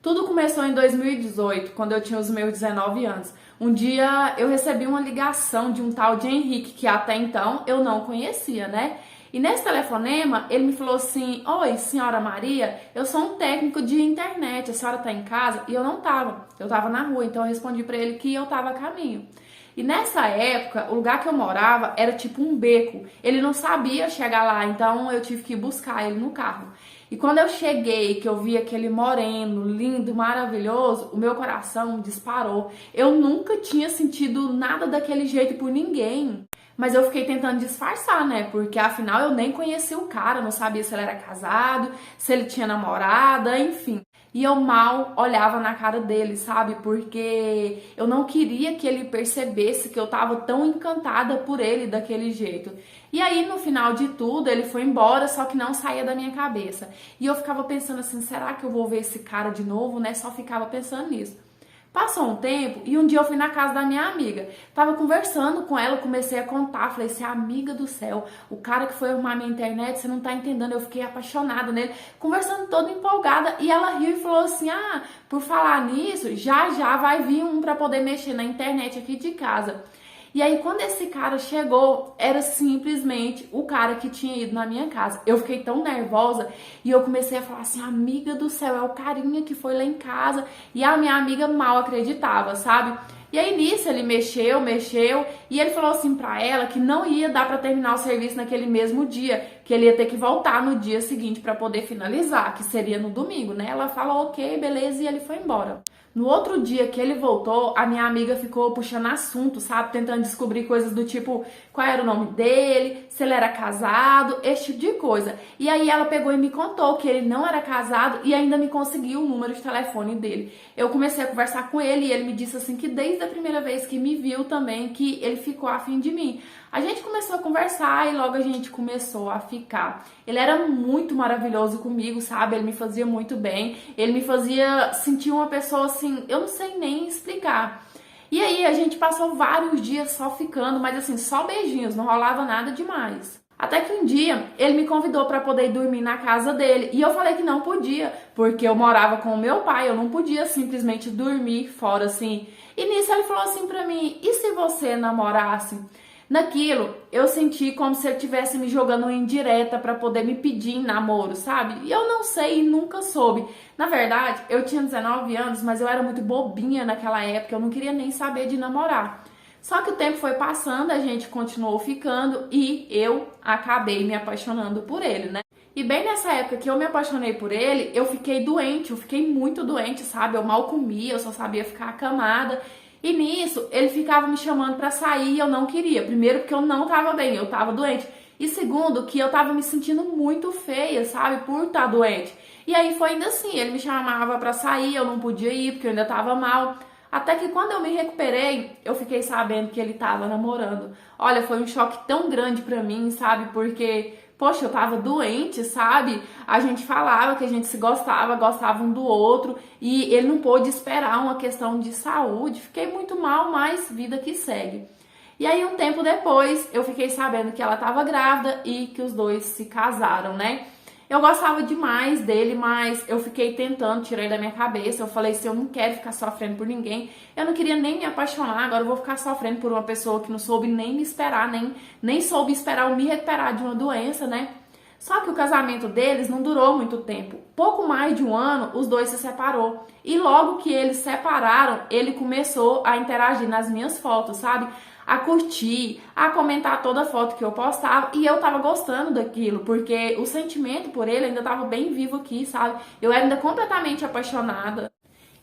Tudo começou em 2018, quando eu tinha os meus 19 anos. Um dia eu recebi uma ligação de um tal de Henrique, que até então eu não conhecia, né? E nesse telefonema, ele me falou assim: Oi, senhora Maria, eu sou um técnico de internet, a senhora tá em casa? E eu não tava, eu tava na rua, então eu respondi pra ele que eu tava a caminho. E nessa época, o lugar que eu morava era tipo um beco. Ele não sabia chegar lá, então eu tive que buscar ele no carro. E quando eu cheguei, que eu vi aquele moreno, lindo, maravilhoso, o meu coração disparou. Eu nunca tinha sentido nada daquele jeito por ninguém. Mas eu fiquei tentando disfarçar, né? Porque afinal eu nem conhecia o cara, não sabia se ele era casado, se ele tinha namorada, enfim. E eu mal olhava na cara dele, sabe? Porque eu não queria que ele percebesse que eu tava tão encantada por ele daquele jeito. E aí, no final de tudo, ele foi embora, só que não saía da minha cabeça. E eu ficava pensando assim, será que eu vou ver esse cara de novo, né? Só ficava pensando nisso. Passou um tempo e um dia eu fui na casa da minha amiga. Tava conversando com ela, comecei a contar. Falei assim, amiga do céu, o cara que foi arrumar minha internet, você não tá entendendo. Eu fiquei apaixonada nele, conversando toda empolgada. E ela riu e falou assim, por falar nisso, já já vai vir um pra poder mexer na internet aqui de casa. E aí, quando esse cara chegou, era simplesmente o cara que tinha ido na minha casa. Eu fiquei tão nervosa e eu comecei a falar assim, amiga do céu, é o carinha que foi lá em casa. E a minha amiga mal acreditava, sabe? E aí nisso ele mexeu, e ele falou assim pra ela que não ia dar pra terminar o serviço naquele mesmo dia, que ele ia ter que voltar no dia seguinte pra poder finalizar, que seria no domingo, né? Ela falou ok, beleza, e ele foi embora. No outro dia que ele voltou, a minha amiga ficou puxando assunto, sabe? Tentando descobrir coisas do tipo, qual era o nome dele, se ele era casado, esse tipo de coisa. E aí ela pegou e me contou que ele não era casado e ainda me conseguiu o número de telefone dele. Eu comecei a conversar com ele e ele me disse assim que desde a primeira vez que me viu também, que ele ficou afim de mim. A gente começou a conversar e logo a gente começou a ficar. Ele era muito maravilhoso comigo, sabe? Ele me fazia muito bem. Ele me fazia sentir uma pessoa assim, eu não sei nem explicar. E aí a gente passou vários dias só ficando, mas assim, só beijinhos, não rolava nada demais. Até que um dia ele me convidou para poder dormir na casa dele e eu falei que não podia, porque eu morava com o meu pai, eu não podia simplesmente dormir fora assim. E nisso ele falou assim para mim: "E se você namorasse?" Naquilo, eu senti como se ele estivesse me jogando em indireta para poder me pedir em namoro, sabe? E eu não sei e nunca soube. Na verdade, eu tinha 19 anos, mas eu era muito bobinha naquela época, eu não queria nem saber de namorar. Só que o tempo foi passando, a gente continuou ficando e eu acabei me apaixonando por ele, né? E bem nessa época que eu me apaixonei por ele, eu fiquei doente, eu fiquei muito doente, sabe? Eu mal comia, eu só sabia ficar acamada. E nisso, ele ficava me chamando pra sair e eu não queria. Primeiro, porque eu não tava bem, eu tava doente. E segundo, que eu tava me sentindo muito feia, sabe? Por estar doente. E aí foi ainda assim, ele me chamava pra sair, eu não podia ir porque eu ainda tava mal. Até que quando eu me recuperei, eu fiquei sabendo que ele tava namorando. Olha, foi um choque tão grande pra mim, sabe? Porque, poxa, eu tava doente, sabe? A gente falava que a gente se gostava, gostava um do outro, e ele não pôde esperar uma questão de saúde. Fiquei muito mal, mas vida que segue. E aí, um tempo depois, eu fiquei sabendo que ela tava grávida e que os dois se casaram, né? Eu gostava demais dele, mas eu fiquei tentando tirar ele da minha cabeça. Eu falei assim, eu não quero ficar sofrendo por ninguém. Eu não queria nem me apaixonar, agora eu vou ficar sofrendo por uma pessoa que não soube nem me esperar, nem soube esperar eu me recuperar de uma doença, né? Só que o casamento deles não durou muito tempo. Pouco mais de um ano, os dois se separou. E logo que eles se separaram, ele começou a interagir nas minhas fotos, sabe? A curtir, a comentar toda foto que eu postava. E eu tava gostando daquilo, porque o sentimento por ele ainda tava bem vivo aqui, sabe? Eu era ainda completamente apaixonada.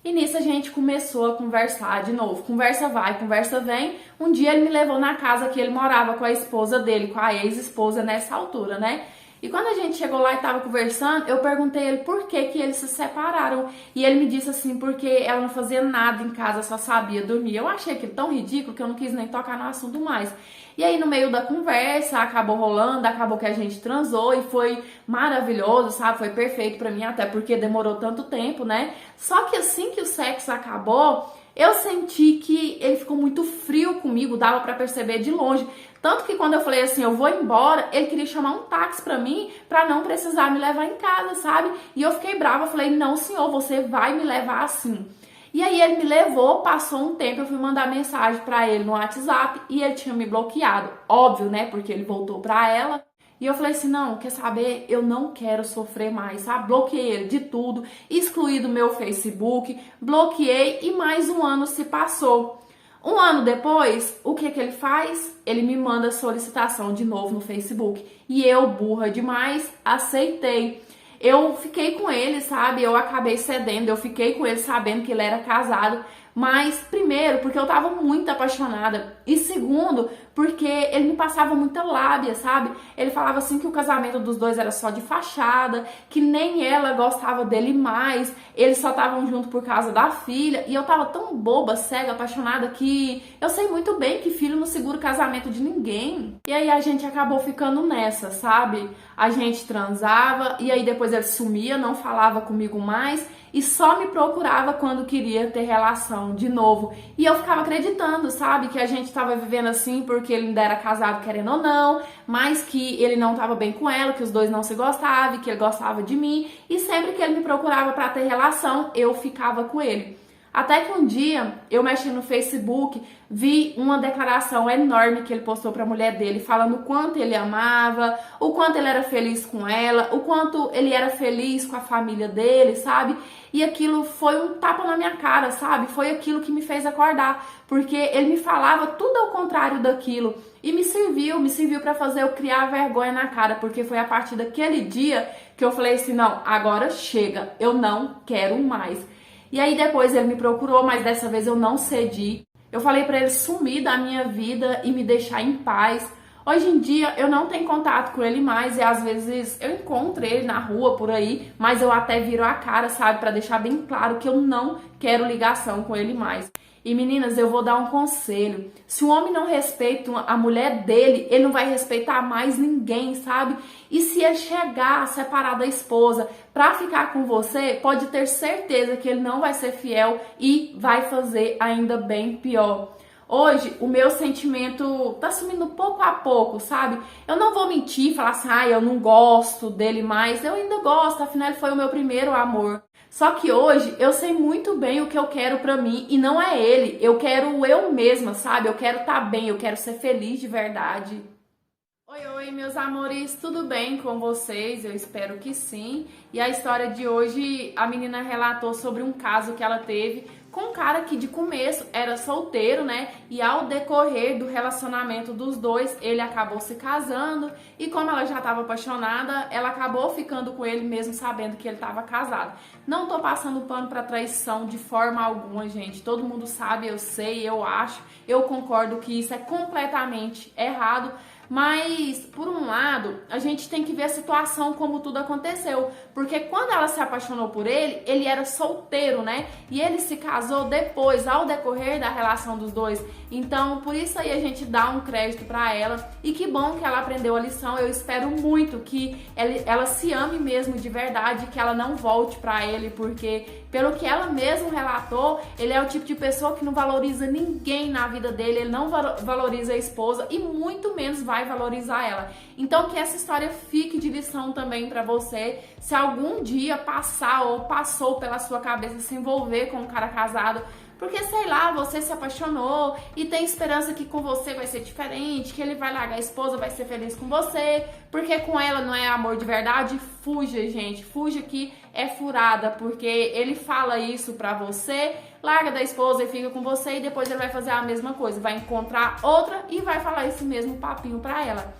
E nisso a gente começou a conversar de novo. Conversa vai, conversa vem. Um dia ele me levou na casa que ele morava com a esposa dele, com a ex-esposa nessa altura, né? E quando a gente chegou lá e tava conversando, eu perguntei ele por que eles se separaram. E ele me disse assim, porque ela não fazia nada em casa, só sabia dormir. Eu achei aquilo tão ridículo que eu não quis nem tocar no assunto mais. E aí no meio da conversa, acabou rolando, acabou que a gente transou e foi maravilhoso, sabe? Foi perfeito pra mim, até porque demorou tanto tempo, né? Só que assim que o sexo acabou, Eu senti que ele ficou muito frio comigo, dava pra perceber de longe. Tanto que quando eu falei assim, eu vou embora, ele queria chamar um táxi pra mim, pra não precisar me levar em casa, sabe? E eu fiquei brava, falei, não senhor, você vai me levar assim. E aí ele me levou, passou um tempo, eu fui mandar mensagem pra ele no WhatsApp e ele tinha me bloqueado. Óbvio, né? Porque ele voltou pra ela. E eu falei assim, não, quer saber? Eu não quero sofrer mais, sabe? Bloqueei ele de tudo, excluí do meu Facebook, bloqueei e mais um ano se passou. Um ano depois, o que ele faz? Ele me manda solicitação de novo no Facebook. E eu, burra demais, aceitei. Eu fiquei com ele, sabe? Eu acabei cedendo, eu fiquei com ele sabendo que ele era casado. Mas, primeiro, porque eu tava muito apaixonada. E segundo, porque ele me passava muita lábia, sabe? Ele falava assim que o casamento dos dois era só de fachada, que nem ela gostava dele mais, eles só estavam juntos por causa da filha. E eu tava tão boba, cega, apaixonada, que eu sei muito bem que filho não segura o casamento de ninguém. E aí a gente acabou ficando nessa, sabe? A gente transava e aí depois ele sumia, não falava comigo mais e só me procurava quando queria ter relação de novo. E eu ficava acreditando, sabe, que a gente tava vivendo assim porque ele ainda era casado, querendo ou não, mas que ele não tava bem com ela, que os dois não se gostavam, que ele gostava de mim. E sempre que ele me procurava pra ter relação, eu ficava com ele. Até que um dia, eu mexi no Facebook, vi uma declaração enorme que ele postou pra mulher dele, falando o quanto ele amava, o quanto ele era feliz com ela, o quanto ele era feliz com a família dele, sabe? E aquilo foi um tapa na minha cara, sabe? Foi aquilo que me fez acordar, porque ele me falava tudo ao contrário daquilo. E me serviu pra fazer eu criar vergonha na cara, porque foi a partir daquele dia que eu falei assim, não, agora chega, eu não quero mais. E aí depois ele me procurou, mas dessa vez eu não cedi. Eu falei pra ele sumir da minha vida e me deixar em paz. Hoje em dia eu não tenho contato com ele mais e às vezes eu encontro ele na rua por aí, mas eu até viro a cara, sabe, pra deixar bem claro que eu não quero ligação com ele mais. E meninas, eu vou dar um conselho. Se o homem não respeita a mulher dele, ele não vai respeitar mais ninguém, sabe? E se ele chegar a separar da esposa pra ficar com você, pode ter certeza que ele não vai ser fiel e vai fazer ainda bem pior. Hoje, o meu sentimento tá sumindo pouco a pouco, sabe? Eu não vou mentir, falar assim, eu não gosto dele mais. Eu ainda gosto, afinal ele foi o meu primeiro amor. Só que hoje eu sei muito bem o que eu quero pra mim e não é ele. Eu quero eu mesma, sabe? Eu quero estar bem, eu quero ser feliz de verdade. Oi, meus amores, tudo bem com vocês? Eu espero que sim. E a história de hoje, a menina relatou sobre um caso que ela teve com um cara que de começo era solteiro, né? E ao decorrer do relacionamento dos dois, ele acabou se casando e como ela já estava apaixonada, ela acabou ficando com ele mesmo sabendo que ele estava casado. Não tô passando pano para traição de forma alguma, gente. Todo mundo sabe, eu sei, eu acho, eu concordo que isso é completamente errado. Mas, por um lado, a gente tem que ver a situação como tudo aconteceu. Porque quando ela se apaixonou por ele, ele era solteiro, né? E ele se casou depois, ao decorrer da relação dos dois. Então, por isso aí a gente dá um crédito pra ela. E que bom que ela aprendeu a lição. Eu espero muito que ela se ame mesmo de verdade, que ela não volte pra ele, porque, pelo que ela mesma relatou, ele é o tipo de pessoa que não valoriza ninguém na vida dele, ele não valoriza a esposa e muito menos vai valorizar ela. Então que essa história fique de lição também pra você, se algum dia passar ou passou pela sua cabeça se envolver com um cara casado, porque, sei lá, você se apaixonou e tem esperança que com você vai ser diferente, que ele vai largar a esposa, vai ser feliz com você, porque com ela não é amor de verdade. Fuja, gente, fuja que é furada, porque ele fala isso pra você, larga da esposa e fica com você e depois ele vai fazer a mesma coisa, vai encontrar outra e vai falar esse mesmo papinho pra ela.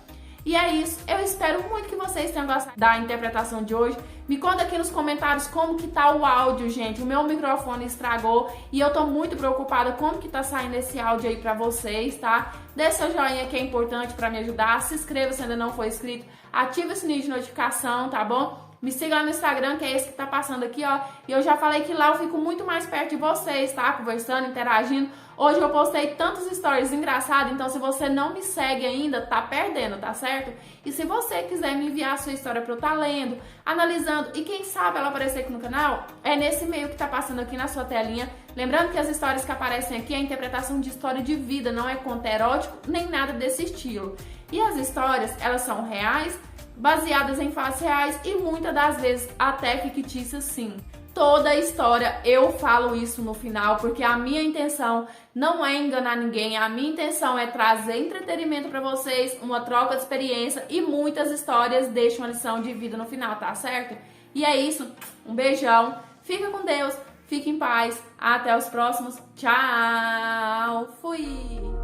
E é isso, eu espero muito que vocês tenham gostado da interpretação de hoje. Me conta aqui nos comentários como que tá o áudio, gente. O meu microfone estragou e eu tô muito preocupada como que tá saindo esse áudio aí pra vocês, tá? Deixa seu joinha que é importante pra me ajudar. Se inscreva se ainda não for inscrito. Ativa o sininho de notificação, tá bom? Me siga lá no Instagram, que é esse que tá passando aqui, ó. E eu já falei que lá eu fico muito mais perto de vocês, tá? Conversando, interagindo. Hoje eu postei tantos stories engraçados, então se você não me segue ainda, tá perdendo, tá certo? E se você quiser me enviar a sua história pra eu estar lendo, analisando e quem sabe ela aparecer aqui no canal, é nesse e-mail que tá passando aqui na sua telinha. Lembrando que as histórias que aparecem aqui é a interpretação de história de vida, não é conto erótico, nem nada desse estilo. E as histórias, elas são reais, baseadas em fatos reais e muitas das vezes até fictícias sim. Toda história eu falo isso no final, porque a minha intenção não é enganar ninguém, a minha intenção é trazer entretenimento para vocês, uma troca de experiência e muitas histórias deixam uma lição de vida no final, tá certo? E é isso, um beijão, fica com Deus, fique em paz, até os próximos, tchau, fui!